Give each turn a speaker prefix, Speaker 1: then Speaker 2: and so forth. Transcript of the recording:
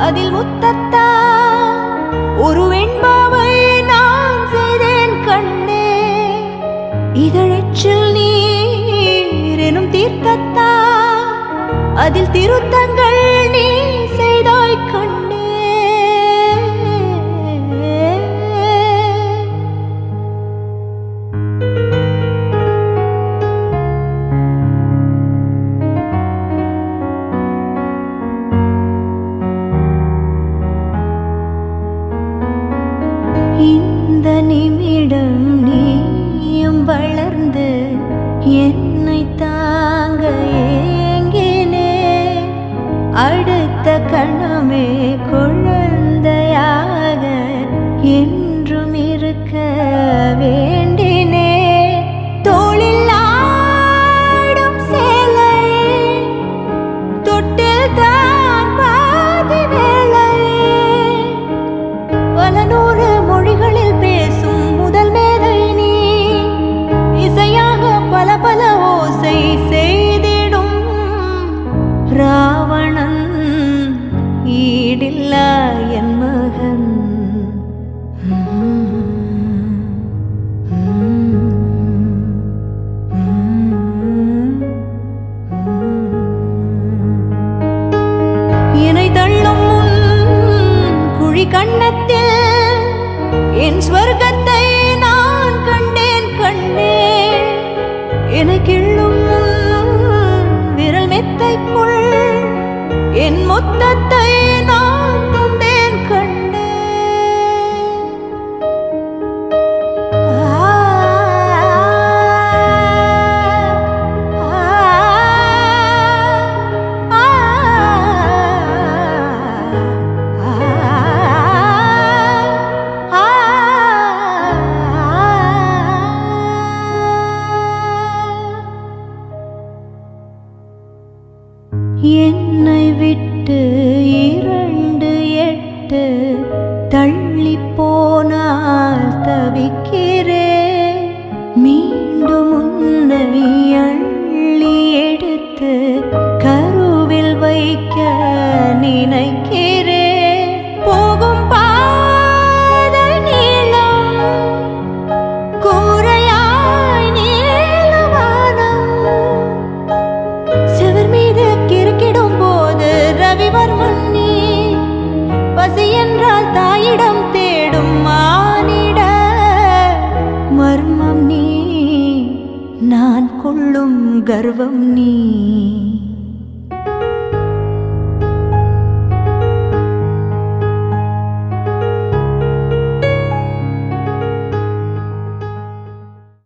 Speaker 1: அதில் முத்தத்தா ஒரு வெண்பாவை நான் செய்தேன் கண்ணே. இதழச்சில் நீர் எனும் தீர்த்தத்தா அதில் திருத்தங்கள் நீ செய்தாய் கண்ணே. இந்த நிமிடம் நீயும் வளர்ந்து என்னை தாங்க ஏங்கினே. அடுத்த கணமே குழந்தையாக என்றும் இருக்க வேண்டினே. தோளில் ஆடும் சேலை தொட்டில் தான் பாதி வேலை. பல நூறு மொழிகளில் பேசும் முதல் மேதை நீ. இசையாக பல பல ஓசை செய்திடும் ராவணன் ஈடில்லா என் மகன். என்னை தள்ளும் முன் குழி கண்ணத்தில் என் ஸ்வர்க்கத்தை நான் கண்டேன் கண்ணே. என்னை கிள்ளும் விரல் மெத்தைக்குள் என் மொத்தத்தை நான் தந்தேன் கண்ணே. என்னை விட்டு 2 8 தள்ளி போனால் தவிக்கிறேன். மீண்டும் உன்னை அள்ளி எடுத்து கருவில் வைக்க நினைக்கிறேன். போகும் பாதை நீளம் கூரையாய் நீளவானம். செவர் மீது கிறுக்கிடும் போது ரவிவர்மன் நீ. பசி என்றால் தாயிடம் தேடும் மானிட மர்மம் நீ. நான் கொள்ளும் கர்வம் நீ.